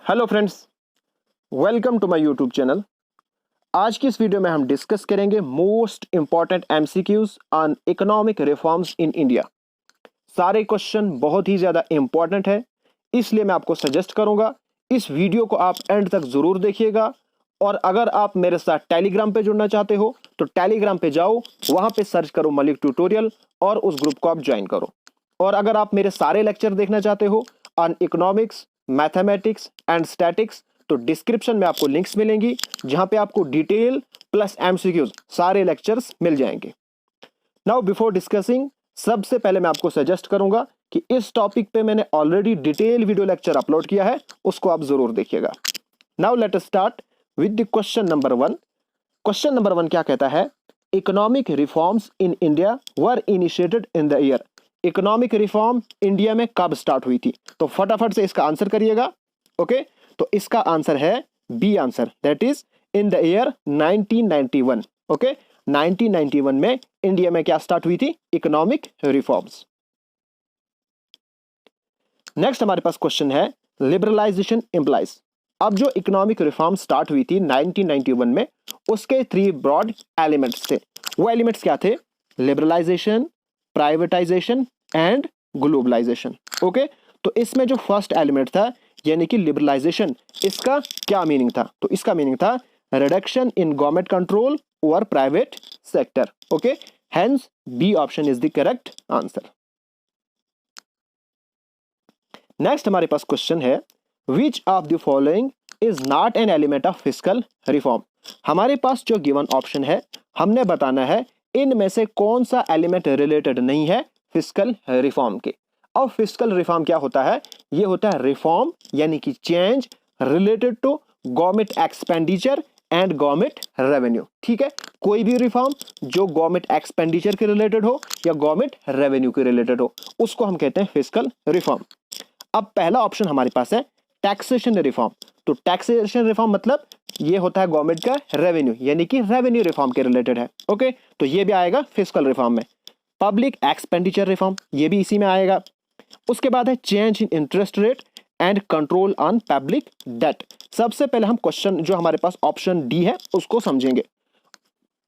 Hello friends, welcome to my YouTube channel. आज की इस वीडियो में हम डिस्कस करेंगे most important MCQs on economic reforms in India. सारे क्वेश्चन बहुत ही ज़्यादा इंपॉर्टेंट है, इसलिए मैं आपको सजेस्ट करूंगा इस वीडियो को आप एंड तक ज़रूर देखिएगा। और अगर आप मेरे साथ टेलीग्राम पे जुड़ना चाहते हो तो टेलीग्राम पे जाओ, वहां पे सर्च करो मलिक ट्यूटोरियल और उस ग्रुप को आप ज्वाइन करो। और अगर आप मेरे सारे लेक्चर देखना चाहते हो on economics, mathematics and statics, तो डिस्क्रिप्शन में आपको लिंक्स मिलेंगी जहां पे आपको डिटेल प्लस एमसीक्यूज सारे लेक्चर्स मिल जाएंगे। नाउ बिफोर डिस्कसिंग, सबसे पहले मैं आपको सजेस्ट करूंगा कि इस टॉपिक पे मैंने already detail video lecture upload किया है, उसको आप जरूर देखिएगा। Now let us start with the question number 1। Question number 1 क्या कहता है? Economic reforms in India were initiated in the year. Economic reform India में कब स्टार्ट हुई थी? तो फटाफट से इसका आंसर करिएगा। ओके, तो इसका आंसर है B answer, that is in the year 1991। Okay, 1991 में इंडिया में क्या स्टार्ट हुई थी? Economic reforms. नेक्स्ट हमारे पास क्वेश्चन है लिबरलाइजेशन इंप्लाइज। अब जो इकोनॉमिक रिफॉर्म स्टार्ट हुई थी 1991 में, उसके 3 ब्रॉड एलिमेंट्स थे। वो एलिमेंट्स क्या थे? Liberalisation, privatisation and globalisation. Okay, तो इसमें जो फर्स्ट एलिमेंट था यानी कि लिबरलाइजेशन, इसका क्या मीनिंग था? तो इसका मीनिंग था reduction in government control over private sector. Okay, hence B option is the correct answer. Next हमारे पास क्वेश्चन है which of the following is not an element of fiscal reform. हमारे पास जो गिवन ऑप्शन है, हमने बताना है इनमें से कौन सा एलिमेंट रिलेटेड नहीं है फिस्कल रिफॉर्म के। अब फिस्कल रिफॉर्म क्या होता है? ये होता है रिफॉर्म यानी कि change related to government expenditure and government revenue. ठीक है, कोई भी रिफॉर्म जो गवर्नमेंट एक्सपेंडिचर के रिलेटेड हो या गवर्नमेंट रेवेन्यू के रिलेटेड हो, उसको हम कहते हैं फिस्कल रिफॉर्म। अब पहला ऑप्शन हमारे पास है टैक्सेशन रिफॉर्म। तो टैक्सेशन रिफॉर्म मतलब ये होता है गवर्नमेंट का रेवेन्यू, यानी कि रेवेन्यू रिफॉर्म के रिलेटेड है। ओके, तो ये भी आएगा फिस्कल रिफॉर्म में। पब्लिक एक्सपेंडिचर रिफॉर्म, ये भी इसी में आएगा। उसके बाद है change in interest rate and control on public debt. सबसे पहले हम क्वेश्चन जो हमारे पास ऑप्शन डी है उसको समझेंगे।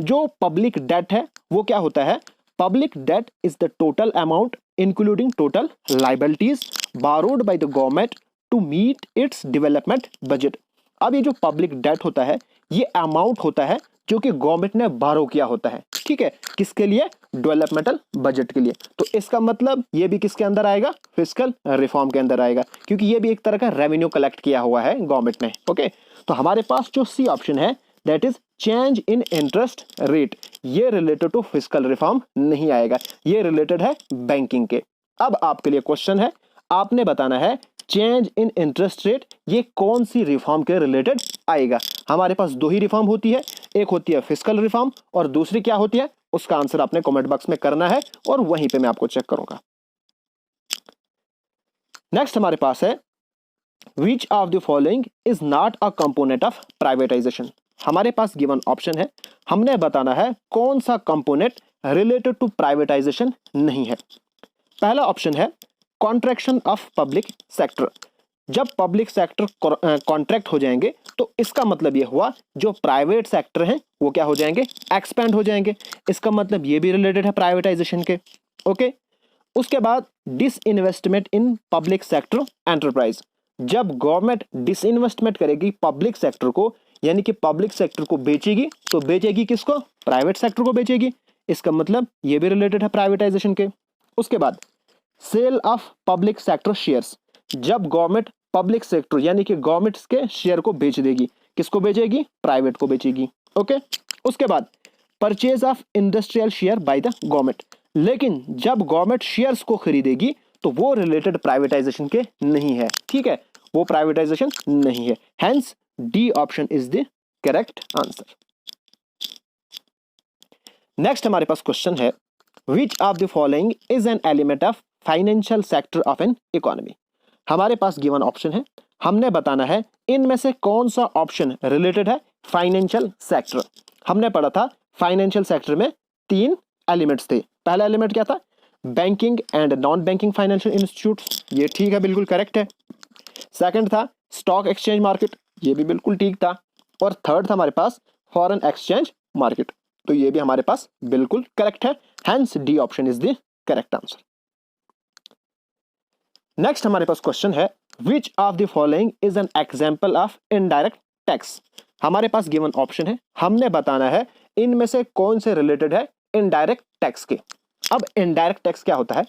जो पब्लिक डेट है वो क्या होता है? Public debt is the total amount including total liabilities borrowed by the government to meet its development budget। अब ये जो पब्लिक डेट होता है, ये अमाउंट होता है जो कि गवर्नमेंट ने बारो किया होता है। ठीक है, किसके लिए? डेवलपमेंटल बजट के लिए। तो इसका मतलब ये भी किसके अंदर आएगा? फिस्कल रिफॉर्म के अंदर आएगा, क्योंकि ये भी एक तरह का रेवेन्यू कलेक्ट किया हुआ है गवर्नमेंट ने। ओके, तो हमारे पास जो सी ऑप्शन है that is change in interest rate, ये रिलेटेड टू फिस्कल रिफॉर्म नहीं आएगा, ये रिलेटेड है बैंकिंग के। अब आपके लिए क्वेश्चन है, आपने बताना है चेंज इन इंटरेस्ट रेट ये कौन सी रिफॉर्म के रिलेटेड आएगा। हमारे पास 2 ही रिफॉर्म होती है, एक होती है फिस्कल रिफॉर्म और दूसरी क्या होती है, उसका आंसर आपने कमेंट बॉक्स में करना है और वहीं पे मैं आपको चेक करूंगा। नेक्स्ट हमारे पास है which of the following is not a component of privatisation. हमारे पास गिवन ऑप्शन है, हमने बताना है कौन सा कंपोनेंट रिलेटेड टू प्राइवेटाइजेशन नहीं है। पहला ऑप्शन है कॉन्ट्रैक्शन ऑफ पब्लिक सेक्टर। जब पब्लिक सेक्टर कॉन्ट्रैक्ट हो जाएंगे तो इसका मतलब ये हुआ जो प्राइवेट सेक्टर हैं वो क्या हो जाएंगे? एक्सपैंड हो जाएंगे। इसका मतलब ये भी रिलेटेड है प्राइवेटाइजेशन के। ओके, उसके बाद disinvestment in public sector enterprise. जब गवर्नमेंट डिसइन्वेस्टमेंट करेगी पब्लिक सेक्टर को, यानी कि पब्लिक सेक्टर को बेचेगी, तो बेचेगी किसको? प्राइवेट सेक्टर को बेचेगी। इसका मतलब ये भी रिलेटेड है प्राइवेटाइजेशन के। उसके बाद sale of public sector shares. जब गवर्नमेंट पब्लिक सेक्टर यानी कि गवर्नमेंट के शेयर को बेच देगी, किसको बेचेगी? प्राइवेट को बेचेगी। ओके, उसके बाद purchase of industrial share by the government. लेकिन जब गवर्नमेंट शेयर्स को खरीदेगी तो वो रिलेटेड प्राइवेटाइजेशन के नहीं है। ठीक है, वो प्राइवेटाइजेशन नहीं है, hence D option is the correct answer. Next हमारे पास क्वेश्चन है which of the following is an element of financial sector of an economy. हमारे पास गिवन ऑप्शन है, हमने बताना है इनमें से कौन सा ऑप्शन रिलेटेड है फाइनेंशियल सेक्टर। हमने पढ़ा था फाइनेंशियल सेक्टर में 3 एलिमेंट्स थे। पहला एलिमेंट क्या था? Banking and non banking financial institutes, ये ठीक है, बिल्कुल करेक्ट है। सेकंड था स्टॉक एक्सचेंज मार्केट, ये भी बिल्कुल ठीक था। और थर्ड था हमारे पास फॉरेन एक्सचेंज मार्केट, तो ये भी हमारे पास बिल्कुल करेक्ट है। Hence D option is the correct answer. Next हमारे पास क्वेश्चन है which of the following is an example of indirect tax. हमारे पास गिवन ऑप्शन है, हमने बताना है इनमें से कौन से रिलेटेड है इनडायरेक्ट टैक्स के। अब इनडायरेक्ट टैक्स क्या होता है?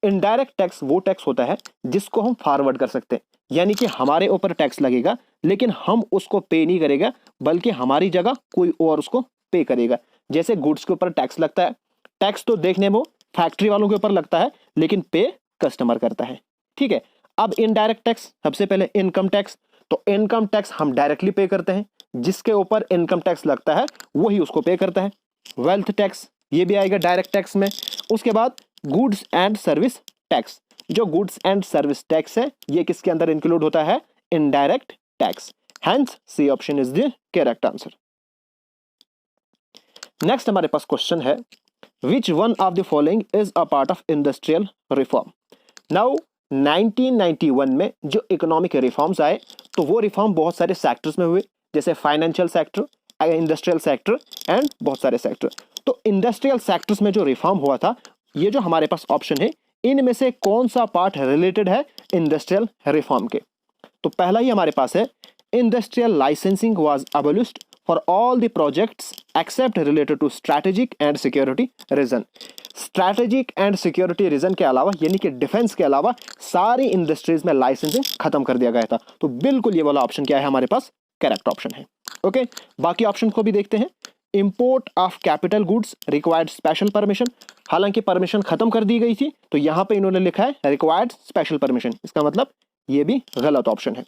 इनडायरेक्ट टैक्स वो टैक्स होता है जिसको हम फॉरवर्ड कर सकते हैं, यानी कि हमारे ऊपर टैक्स लगेगा लेकिन हम उसको पे नहीं करेगा, बल्कि हमारी जगह कोई और उसको पे करेगा। जैसे गुड्स के ऊपर टैक्स लगता है, टैक्स तो देखने में फैक्ट्री वालों के ऊपर लगता है लेकिन पे कस्टमर करता है, ठीक है। अब इनडायरेक्ट टैक्स, सबसे पहले इनकम टैक्स, तो इनकम टैक्स हम डायरेक्टली पे करते हैं, जिसके ऊपर इनकम टैक्स लगता है वही उसको पे करता है। वेल्थ टैक्स, ये भी आएगा डायरेक्ट टैक्स में। उसके बाद गुड्स एंड सर्विस टैक्स, जो गुड्स एंड सर्विस टैक्स है ये किसके अंदर इंक्लूड होता है? Indirect tax. Hence C option is the correct answer. Next हमारे पास क्वेश्चन है which one of the following is a part of industrial reform. Now 1991 में जो इकोनॉमिक रिफॉर्म्स आए तो वो रिफॉर्म बहुत सारे सेक्टर्स में हुए, जैसे financial sector, industrial sector and बहुत सारे सेक्टर। तो इंडस्ट्रियल सेक्टर्स में जो रिफॉर्म हुआ था, ये जो हमारे पास ऑप्शन है इनमें से कौन सा पार्ट रिलेटेड है इंडस्ट्रियल रिफॉर्म के? तो पहला ही हमारे पास है industrial licensing was abolished for all the projects except related to strategic and security reason. Strategic and security reason के अलावा, यानी कि डिफेंस के अलावा, सारी इंडस्ट्रीज में लाइसेंसिंग खत्म कर दिया गया था। तो बिल्कुल ये वाला ऑप्शन क्या है हमारे पास? करेक्ट ऑप्शन है। ओके, बाकी ऑप्शन को भी देखते हैं। Import of capital goods required special permission, हालांकि परमिशन खत्म कर दी गई थी, तो यहां पे इन्होंने लिखा है रिक्वायर्ड स्पेशल परमिशन, इसका मतलब ये भी गलत ऑप्शन है।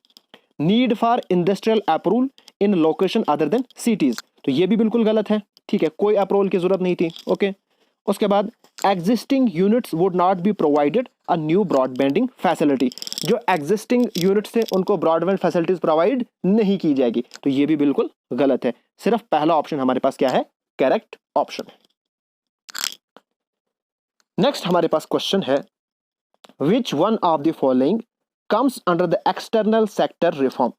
Need for industrial approval in location other than cities, तो ये भी बिल्कुल गलत है, ठीक है, कोई अप्रूवल की जरूरत नहीं थी। ओके, उसके बाद existing units would not be provided a new broadbanding facility, जो एग्जिस्टिंग यूनिट्स थे उनको ब्रॉडबैंड फैसिलिटीज प्रोवाइड नहीं की जाएगी, तो ये भी बिल्कुल गलत है। सिर्फ पहला ऑप्शन हमारे पास क्या है? करेक्ट ऑप्शन है। नेक्स्ट हमारे पास क्वेश्चन है which one of the following comes under the external sector reform.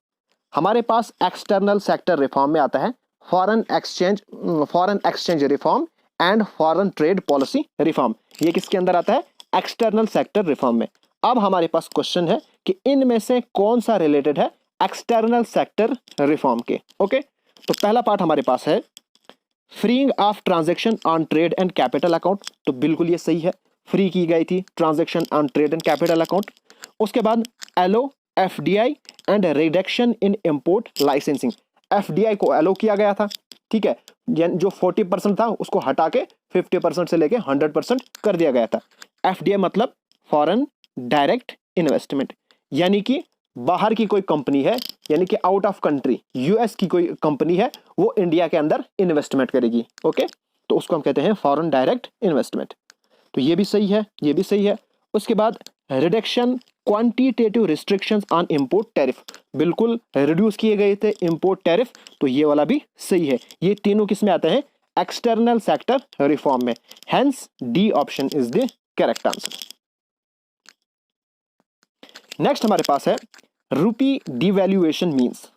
हमारे पास एक्सटर्नल सेक्टर रिफॉर्म में आता है foreign exchange reform and foreign trade policy reform. ये किसके अंदर आता है? एक्सटर्नल सेक्टर रिफॉर्म में। अब हमारे पास क्वेश्चन है कि इनमें से कौन सा रिलेटेड है एक्सटर्नल सेक्टर रिफॉर्म के। ओके, तो पहला पार्ट हमारे पास है freeing of transaction on trade and capital account, तो बिल्कुल ये सही है, फ्री की गई थी transaction on trade and capital account. उसके बाद allow, FDI and reduction in import licensing, FDI को एलो किया गया था, ठीक है, जो 40% था उसको हटा के 50% से लेके 100% कर दिया गया था। एफडीआई मतलब फॉरेन डायरेक्ट इन्वेस्टमेंट, यानी कि बाहर की कोई कंपनी है, यानी कि आउट ऑफ कंट्री, यूएस की कोई कंपनी है, वो इंडिया के अंदर इन्वेस्टमेंट करेगी। ओके, तो उसको हम कहते हैं फॉरेन डायरेक्ट इन्वेस्टमेंट, तो ये भी सही है, ये भी सही है। उसके बाद reduction quantitative restrictions on import tariff, बिल्कुल रिड्यूस किए गए थे इंपोर्ट टैरिफ, तो ये वाला भी सही है। ये तीनों किस में आते हैं? एक्सटर्नल सेक्टर रिफॉर्म में। Hence D option is the correct answer. Next हमारे पास है रूपी डिवैल्यूएशन मींस।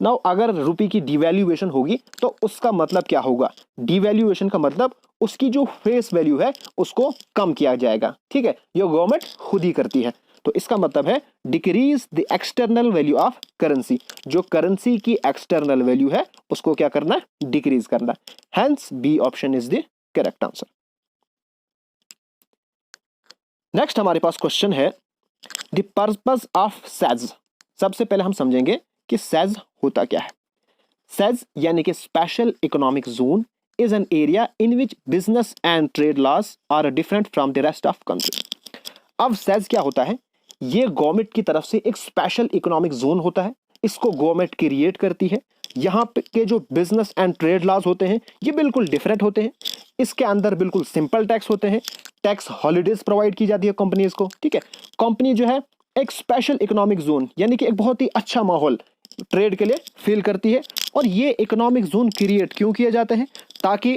नाउ अगर रूपी की डिवैल्यूएशन होगी तो उसका मतलब क्या होगा? डिवैल्यूएशन का मतलब उसकी जो फेस वैल्यू है उसको कम किया जाएगा, ठीक है, ये गवर्नमेंट खुद ही करती है। तो इसका मतलब है decrease the external value of currency, जो करेंसी की एक्सटर्नल वैल्यू है उसको क्या करना है? डिक्रीज करना। Hence B option is the correct answer. Next हमारे पास क्वेश्चन है द पर्पस ऑफ सेज। सबसे पहले हम समझेंगे कि सेज होता क्या है। सेज यानी कि special economic zone is an area in which business and trade laws are different from the rest of country. अब सेज क्या होता है? ये गवर्नमेंट की तरफ से एक स्पेशल इकोनॉमिक जोन होता है, इसको गवर्नमेंट क्रिएट करती है। यहाँ पे के जो बिजनेस एंड ट्रेड लॉज होते हैं ये बिल्कुल डिफरेंट होते हैं। इसके अंदर बिल्कुल सिंपल टैक्स होते हैं, टैक्स हॉलीडेज प्रोवाइड की जाती है कंपनीज को, ठीक है। कंपनी जो है एक स्पेशल इकोनॉमिक जोन यानी कि एक बहुत ही अच्छा माहौल ट्रेड के लिए फील करती है। और ये इकोनॉमिक जोन क्रिएट क्यों किए जाते हैं? ताकि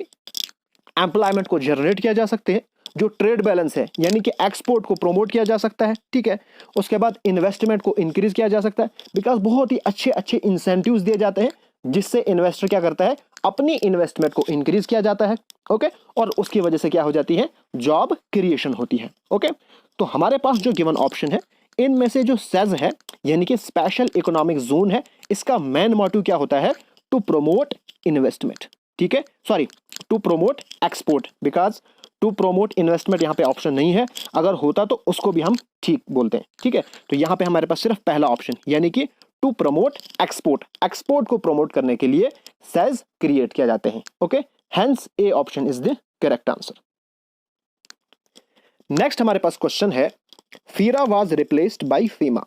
एम्प्लॉयमेंट को जनरेट किया जा सकते हैं, जो ट्रेड बैलेंस है यानी कि एक्सपोर्ट को प्रमोट किया जा सकता है, ठीक है। उसके बाद इन्वेस्टमेंट को इंक्रीज किया जा सकता है, बिकॉज बहुत ही अच्छे अच्छे इंसेंटिव्स दिए जाते हैं जिससे इन्वेस्टर क्या करता है, अपनी इन्वेस्टमेंट को इंक्रीज किया जाता है, ओके। और उसकी वजह से क्या हो जाती है, जॉब क्रिएशन होती है, ओके। तो हमारे पास जो गिवन ऑप्शन है इनमें से जो सेज है यानी कि स्पेशल इकोनॉमिक जोन है, इसका मेन मोटिव क्या होता है, टू प्रमोट इन्वेस्टमेंट, ठीक है, sorry to promote export, because to promote investment यहाँ पे ऑप्शन नहीं है, अगर होता तो उसको भी हम ठीक बोलते हैं, ठीक है। तो यहाँ पे हमारे पास सिर्फ पहला ऑप्शन यानी कि टू प्रमोट एक्सपोर्ट, एक्सपोर्ट को प्रमोट करने के लिए सेज क्रिएट किया जाते हैं, okay. Hence A option is the correct answer. Next हमारे पास क्वेश्चन है, FERA was replaced by FEMA.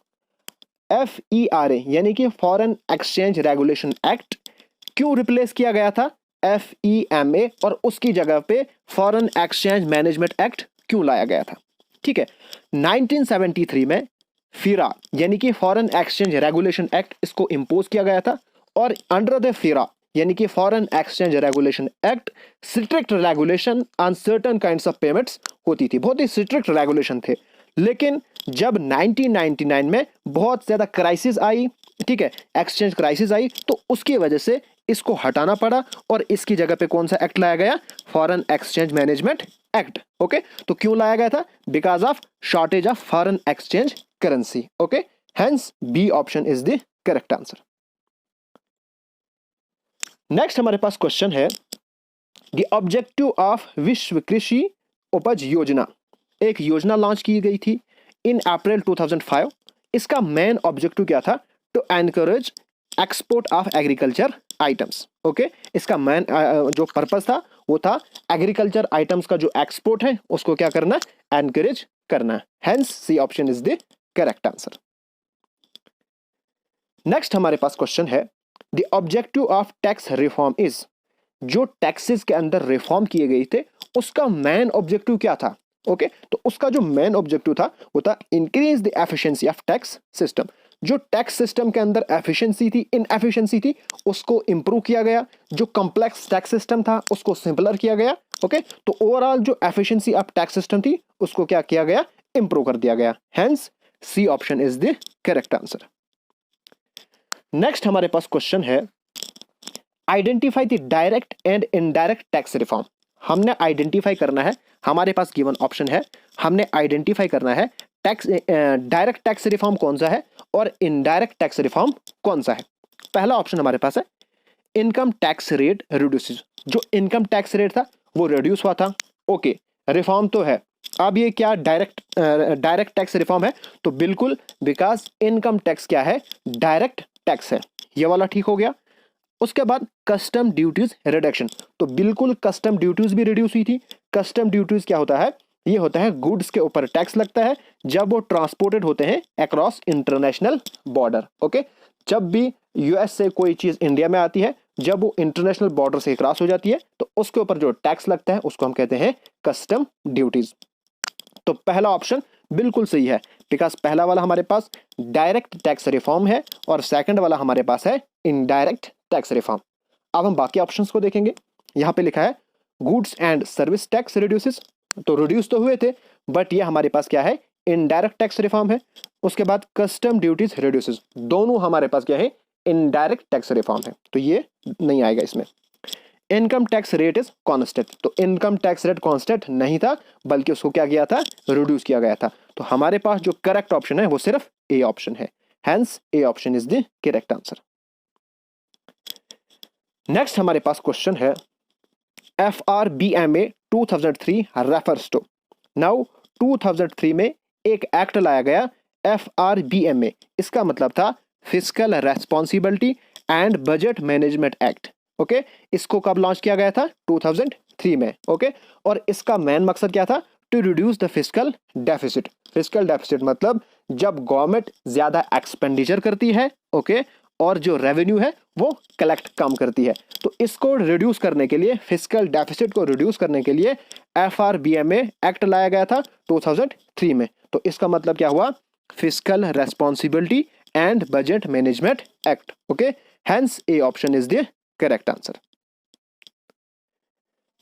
FERA यानी कि फॉरेन एक्सचेंज रेगुलेशन एक्ट क्यों रिप्लेस किया गया था FEMA और उसकी जगह पे फॉरेन एक्सचेंज मैनेजमेंट एक्ट क्यों लाया गया था, ठीक है। 1973 में फीरा यानी कि फॉरेन एक्सचेंज रेगुलेशन एक्ट इसको इंपोज किया गया था और अंडर द फीरा यानी कि foreign exchange regulation act strict regulation on certain kinds of payments होती थी, बहुत ही स्ट्रिक्ट रेगुलेशन थे। लेकिन जब 1999 में बहुत ज्यादा क्राइसिस आई, ठीक है, एक्सचेंज क्राइसिस आई, तो उसकी वजह से इसको हटाना पड़ा और इसकी जगह पे कौन सा एक्ट लाया गया, foreign exchange management act, okay. तो क्यों लाया गया था, because of shortage of foreign exchange currency, okay. Hence B option is the correct answer. Next हमारे पास क्वेश्चन है, द ऑब्जेक्टिव ऑफ विश्व कृषि उपज योजना, एक योजना लॉन्च की गई थी इन अप्रैल 2005। इसका मेन ऑब्जेक्टिव क्या था, to encourage export of agriculture items, okay. इसका मेन जो पर्पस था वो था एग्रीकल्चर आइटम्स का जो एक्सपोर्ट है उसको क्या करना, एनकरेज करना। Hence C option is the correct answer. Next हमारे पास क्वेश्चन है, the objective of tax reform is, जो टैक्सेस के अंदर रिफॉर्म किए गए थे उसका मेन ऑब्जेक्टिव क्या था, ओके। तो उसका जो मेन ऑब्जेक्टिव था वो था increase the efficiency of tax system. जो टैक्स सिस्टम के अंदर एफिशिएंसी थी, इनएफिशिएंसी थी, उसको इंप्रूव किया गया। जो कॉम्प्लेक्स टैक्स सिस्टम था उसको सिंपलर किया गया, ओके। तो ओवरऑल जो एफिशिएंसी ऑफ टैक्स सिस्टम थी उसको क्या किया गया, इंप्रूव कर दिया गया। Hence C option is the correct answer. Next हमारे पास क्वेश्चन है, identify the direct and indirect tax reform. हमने आइडेंटिफाई करना है, हमारे पास गिवन ऑप्शन है, हमने आइडेंटिफाई करना है टैक्स डायरेक्ट टैक्स रिफॉर्म कौन सा है और इनडायरेक्ट टैक्स रिफॉर्म कौन सा है। पहला ऑप्शन हमारे पास है इनकम टैक्स रेट रिड्यूसेस। जो इनकम टैक्स रेट था वो रिड्यूस हुआ था, ओके, रिफॉर्म तो है। अब ये क्या डायरेक्ट टैक्स रिफॉर्म है, तो बिल्कुल, बिकॉज इनकम टैक्स क्या है, डायरेक्ट टैक्स है, ये वाला ठीक हो गया। उसके बाद कस्टम ड्यूटीज रिडक्शन, तो बिल्कुल कस्टम ड्यूटीज भी रिड्यूस हुई थी। कस्टम ड्यूटीज क्या होता है, ये होता है गुड्स के ऊपर टैक्स लगता है जब वो ट्रांसपोर्टेड होते हैं अक्रॉस इंटरनेशनल बॉर्डर, ओके। जब भी यूएस से कोई चीज इंडिया में आती है, जब वो इंटरनेशनल बॉर्डर से क्रॉस हो जाती है तो उसके ऊपर जो टैक्स लगता है उसको हम कहते हैं कस्टम ड्यूटीज। तो पहला ऑप्शन बिल्कुल सही है, बिकॉज पहला वाला हमारे पास डायरेक्ट टैक्स रिफॉर्म है और सेकंड वाला हमारे पास है इनडायरेक्ट टैक्स रिफॉर्म। अब हम बाकी ऑप्शंस को देखेंगे। यहाँ पे लिखा है goods and service tax reduces, तो रिड्यूस तो हुए थे बट ये हमारे पास क्या है, इनडायरेक्ट टैक्स रिफॉर्म है। उसके बाद कस्टम ड्यूटीज रिड्यूसेस, दोनों हमारे पास क्या है, इनडायरेक्ट टैक्स रिफॉर्म है, तो ये नहीं आएगा इसमें। Income tax rate is constant, तो इनकम टैक्स रेट कांस्टेंट नहीं था बल्कि उसको क्या किया था, रिड्यूस किया गया था। तो हमारे पास जो करेक्ट ऑप्शन है वो सिर्फ ए ऑप्शन है। Hence A option is the correct answer. Next हमारे पास क्वेश्चन है, FRBMA 2003 रेफर्स टू। नाउ 2003 में एक एक्ट लाया गया FRBMA, इसका मतलब था fiscal responsibility and budget management act, okay. इसको कब लॉन्च किया गया था, 2003 में, ओके। और इसका मेन मकसद क्या था, to reduce the fiscal deficit. Fiscal deficit मतलब जब गवर्नमेंट ज्यादा एक्सपेंडिचर करती है, ओके, और जो रेवेन्यू है वो कलेक्ट कम करती है, तो इसको रिड्यूस करने के लिए, फिस्कल डेफिसिट को रिड्यूस करने के लिए FRBMA एक्ट लाया गया था 2003 में। तो इसका मतलब क्या हुआ, fiscal responsibility and budget management act, okay. Hence A option is the correct answer.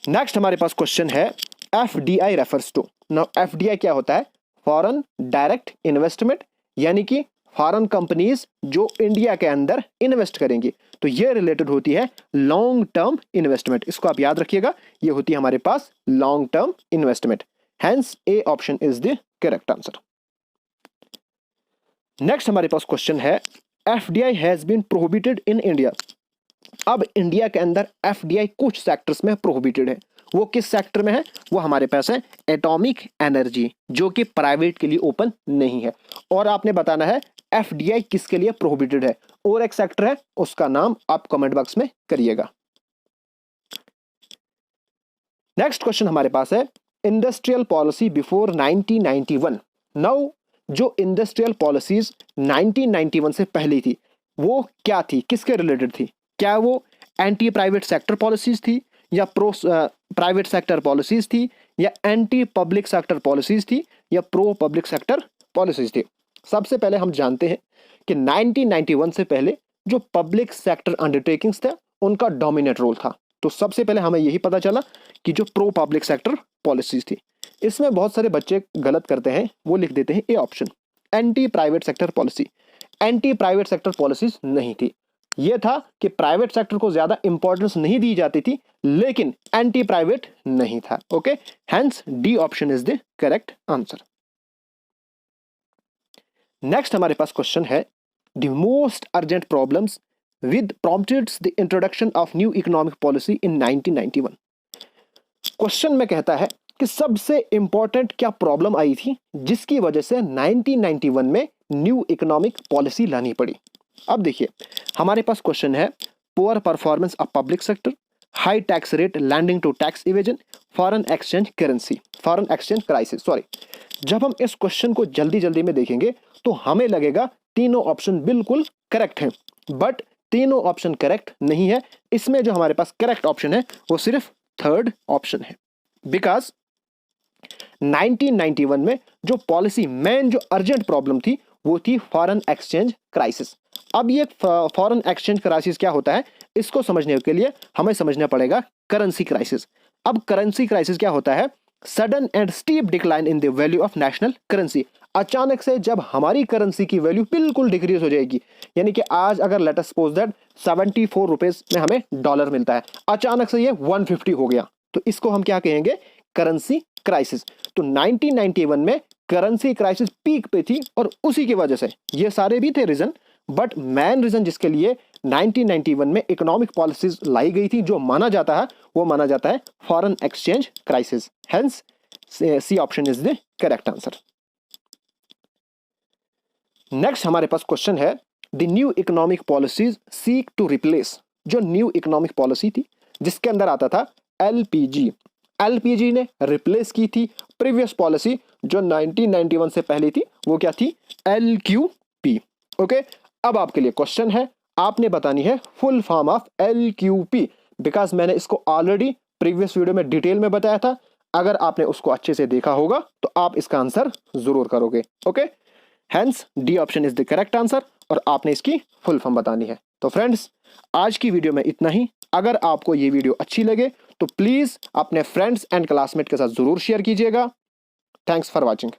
Next हमारे पास क्वेश्चन है, FDI refers to? Now FDI क्या होता है? फॉरेन डायरेक्ट इन्वेस्टमेंट, यानी कि फॉरेन कंपनीज जो इंडिया के अंदर इन्वेस्ट करेंगी, तो ये रिलेटेड होती है लॉन्ग टर्म इन्वेस्टमेंट। इसको आप याद रखिएगा, ये होती है हमारे पास long term investment. Hence A option is the correct answer. Next हमारे पास क्वेश्चन है, FDI has been prohibited in India. अब इंडिया के अंदर FDI कुछ सेक्टर्स में प्रोहिबिटेड है। वो किस सेक्टर में है? वो हमारे पास है एटॉमिक एनर्जी, जो कि प्राइवेट के लिए ओपन नहीं है। और आपने बताना है FDI किसके लिए प्रोहिबिटेड है, और एक सेक्टर है, उसका नाम आप कमेंट बॉक्स में करिएगा। नेक्स्ट क्वेश्चन हमारे पास है, इंडस्ट्रियल पॉलिसी बिफोर 1991। नाउ जो इंडस्ट्रियल पॉलिसीज 1991 से पहले थी वो क्या थी, किसके रिलेटेड थी? क्या वो एंटी प्राइवेट सेक्टर पॉलिसीज थी, या प्रो प्राइवेट सेक्टर पॉलिसीज थी, या एंटी पब्लिक सेक्टर पॉलिसीज थी, या प्रो पब्लिक सेक्टर पॉलिसीज थी? सबसे पहले हम जानते हैं कि 1991 से पहले जो पब्लिक सेक्टर अंडरटेकिंग्स थे उनका डोमिनेट रोल था। तो सबसे पहले हमें यही पता चला कि जो प्रो पब्लिक सेक्टर पॉलिसीज थी। इसमें बहुत सारे बच्चे गलत करते हैं, वो लिख देते हैं A option, anti private sector policy. Anti private sector policies नहीं थी, यह था कि प्राइवेट सेक्टर को ज्यादा इंपॉर्टेंस नहीं दी जाती थी, लेकिन एंटी प्राइवेट नहीं था। Okay, hence D option is the correct answer. Next हमारे पास क्वेश्चन है, the most urgent problems with prompted the introduction of new economic policy in 1991। Question में कहता है कि सबसे इंपॉर्टेंट क्या प्रॉब्लम आई थी जिसकी वजह से 1991 में न्यू इकोनॉमिक पॉलिसी लानी पड़ी। अब देखिए हमारे पास क्वेश्चन है, poor performance of public sector, high tax rate landing to tax evasion, foreign exchange crisis. Sorry, जब हम इस क्वेश्चन को जल्दी जल्दी में देखेंगे तो हमें लगेगा तीनों ऑप्शन बिल्कुल करेक्ट हैं, बट तीनों ऑप्शन करेक्ट नहीं है। इसमें जो हमारे पास करेक्ट ऑप्शन है वो सिर्फ थर्ड ऑप्शन है, बिकॉज 1991 में जो पॉलिसी मेन जो अर्जेंट प्रॉब्लम थी वो थी फॉरेन एक्सचेंज क्राइसिस। अब ये फॉरेन एक्सचेंज क्राइसिस क्या होता है, इसको समझने के लिए हमें समझना पड़ेगा करेंसी क्राइसिस। अब करेंसी क्राइसिस क्या होता है? Sudden and steep decline in the value of national currency. अचानक से जब हमारी करेंसी की वैल्यू बिल्कुल डिक्रीज हो जाएगी, यानी कि आज अगर let us suppose that 74 rupees में हमें डॉलर मिलता है, अचानक से ये 150 हो गया, तो इसको हम क्या कहेंगे? Currency crisis. तो 1991 में करेंसी क्राइसिस पीक पे थी और उसी की वजह से ये सारे भी थे रीजन, बट मेन रीजन जिसके लिए 1991 में इकोनॉमिक पॉलिसीज लाई गई थी जो माना जाता है वो माना जाता है foreign exchange crisis. Hence C option is the correct answer. Next हमारे पास क्वेश्चन है, the new economic policies seek to replace. जो न्यू इकोनॉमिक पॉलिसी थी जिसके अंदर आता था LPG, LPG ने रिप्लेस की थी प्रीवियस पॉलिसी जो 1991 से पहले थी, वो क्या थी? LQP। ओके, अब आपके लिए क्वेश्चन है, आपने बतानी है full form of LQP, because मैंने इसको ऑलरेडी प्रीवियस वीडियो में डिटेल में बताया था। अगर आपने उसको अच्छे से देखा होगा तो आप इसका आंसर जरूर करोगे। Okay, hence D option is the correct answer, और आपने इसकी फुल फॉर्म बतानी है। तो फ्रेंड्स, आज की वीडियो में इतना ही। अगर आपको ये वीडियो अच्छी लगे तो प्लीज अपने फ्रेंड्स एंड क्लासमेट के साथ जरूर शेयर कीजिएगा। Thanks for watching.